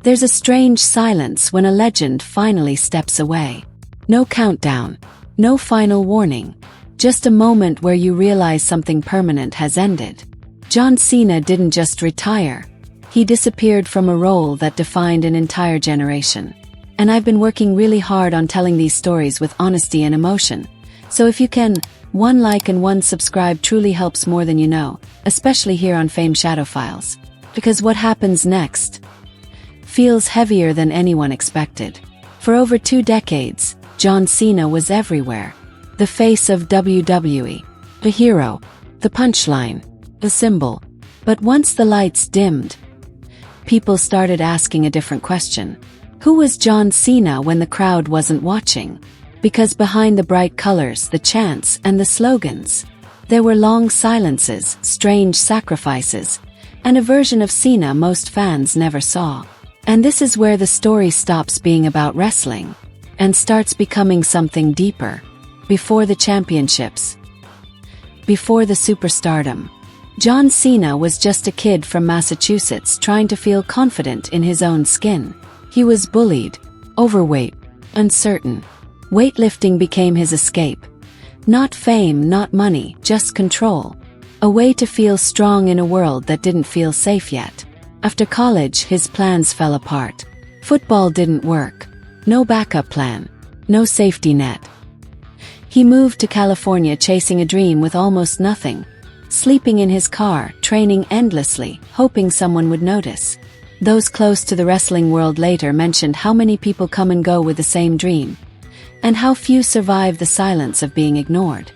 There's a strange silence when a legend finally steps away. No countdown, no final warning, just a moment where you realize something permanent has ended. John Cena didn't just retire. He disappeared from a role that defined an entire generation. And I've been working really hard on telling these stories with honesty and emotion. So if you can, one like and one subscribe truly helps more than you know, especially here on Fame Shadow Files. Because what happens next feels heavier than anyone expected. For over 2 decades, John Cena was everywhere. The face of WWE, the hero, the punchline, the symbol. But once the lights dimmed, people started asking a different question. Who was John Cena when the crowd wasn't watching? Because behind the bright colors, the chants, and the slogans, there were long silences, strange sacrifices, and a version of Cena most fans never saw. And this is where the story stops being about wrestling and starts becoming something deeper. Before the championships, before the superstardom, John Cena was just a kid from Massachusetts trying to feel confident in his own skin. He was bullied, overweight, uncertain. Weightlifting became his escape. Not fame, not money, just control. A way to feel strong in a world that didn't feel safe yet. After college, his plans fell apart. Football didn't work. No backup plan. No safety net. He moved to California chasing a dream with almost nothing. Sleeping in his car, training endlessly, hoping someone would notice. Those close to the wrestling world later mentioned how many people come and go with the same dream, and how few survive the silence of being ignored.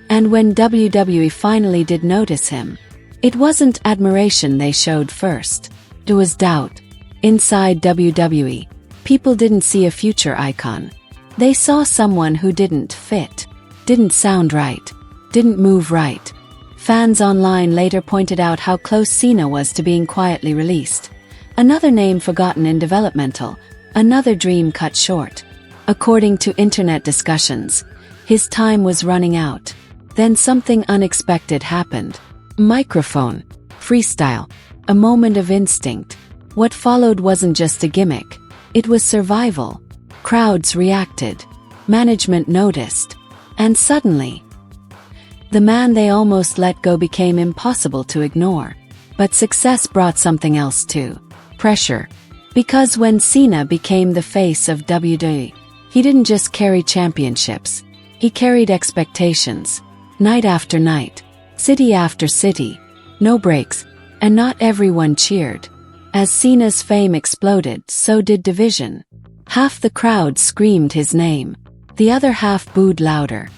And when WWE finally did notice him, it wasn't admiration they showed first. It was doubt. Inside WWE, people didn't see a future icon. They saw someone who didn't fit, didn't sound right, didn't move right. Fans online later pointed out how close Cena was to being quietly released. Another name forgotten in developmental, another dream cut short. According to internet discussions, his time was running out. Then something unexpected happened. Microphone, freestyle, a moment of instinct. What followed wasn't just a gimmick, it was survival. Crowds reacted, management noticed, and suddenly, the man they almost let go became impossible to ignore. But success brought something else too. Pressure. Because when Cena became the face of WWE, he didn't just carry championships, he carried expectations. Night after night, city after city, no breaks, and not everyone cheered. As Cena's fame exploded, so did division. Half the crowd screamed his name, the other half booed louder.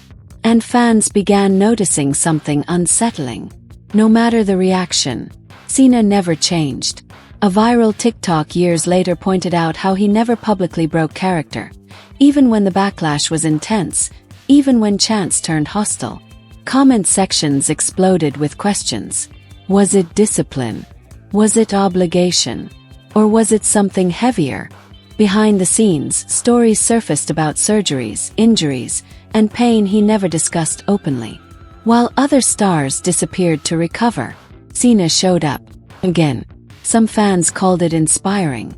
And fans began noticing something unsettling. No matter the reaction, Cena never changed. A viral TikTok years later pointed out how he never publicly broke character, even when the backlash was intense, even when chants turned hostile. Comment sections exploded with questions. Was it discipline? Was it obligation? Or was it something heavier? Behind the scenes, stories surfaced about surgeries, injuries, and pain he never discussed openly. While other stars disappeared to recover, Cena showed up. Again, some fans called it inspiring.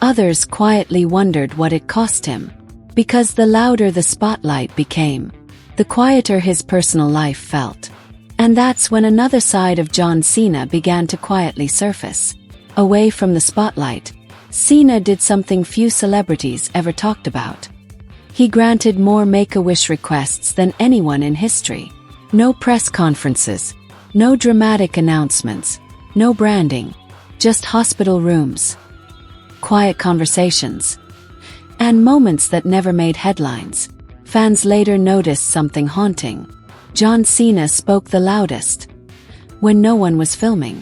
Others quietly wondered what it cost him. Because the louder the spotlight became, the quieter his personal life felt. And that's when another side of John Cena began to quietly surface. Away from the spotlight, Cena did something few celebrities ever talked about. He granted more Make-A-Wish requests than anyone in history. No press conferences, no dramatic announcements, no branding, just hospital rooms, quiet conversations, and moments that never made headlines. Fans later noticed something haunting. John Cena spoke the loudest when no one was filming.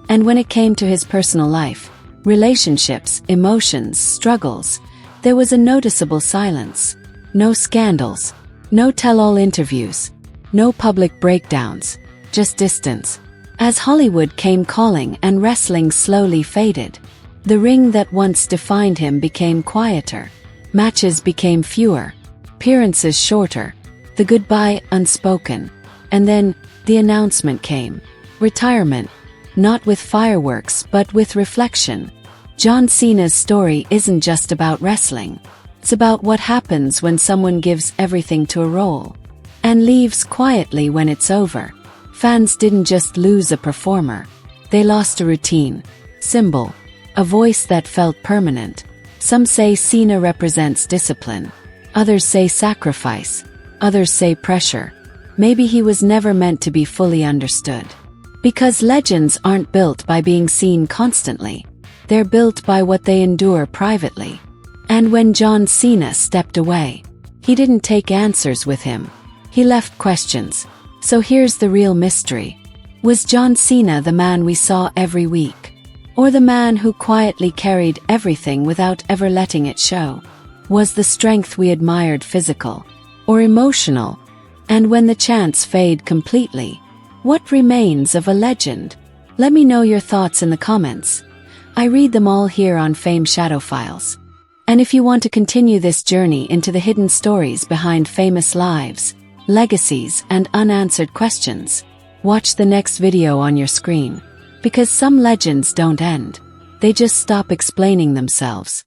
And when it came to his personal life, relationships, emotions, struggles, there was a noticeable silence. No scandals, no tell-all interviews, no public breakdowns, just distance. As Hollywood came calling and wrestling slowly faded, the ring that once defined him became quieter. Matches became fewer, appearances shorter, the goodbye unspoken. And then, the announcement came. Retirement. Not with fireworks but with reflection. John Cena's story isn't just about wrestling. It's about what happens when someone gives everything to a role and leaves quietly when it's over. Fans didn't just lose a performer. They lost a routine, symbol, a voice that felt permanent. Some say Cena represents discipline. Others say sacrifice. Others say pressure. Maybe he was never meant to be fully understood. Because legends aren't built by being seen constantly. They're built by what they endure privately. And when John Cena stepped away, he didn't take answers with him. He left questions. So here's the real mystery. Was John Cena the man we saw every week? Or the man who quietly carried everything without ever letting it show? Was the strength we admired physical or emotional? And when the chants fade completely, what remains of a legend? Let me know your thoughts in the comments. I read them all here on Fame Shadow Files. And if you want to continue this journey into the hidden stories behind famous lives, legacies, and unanswered questions, watch the next video on your screen. Because some legends don't end. They just stop explaining themselves.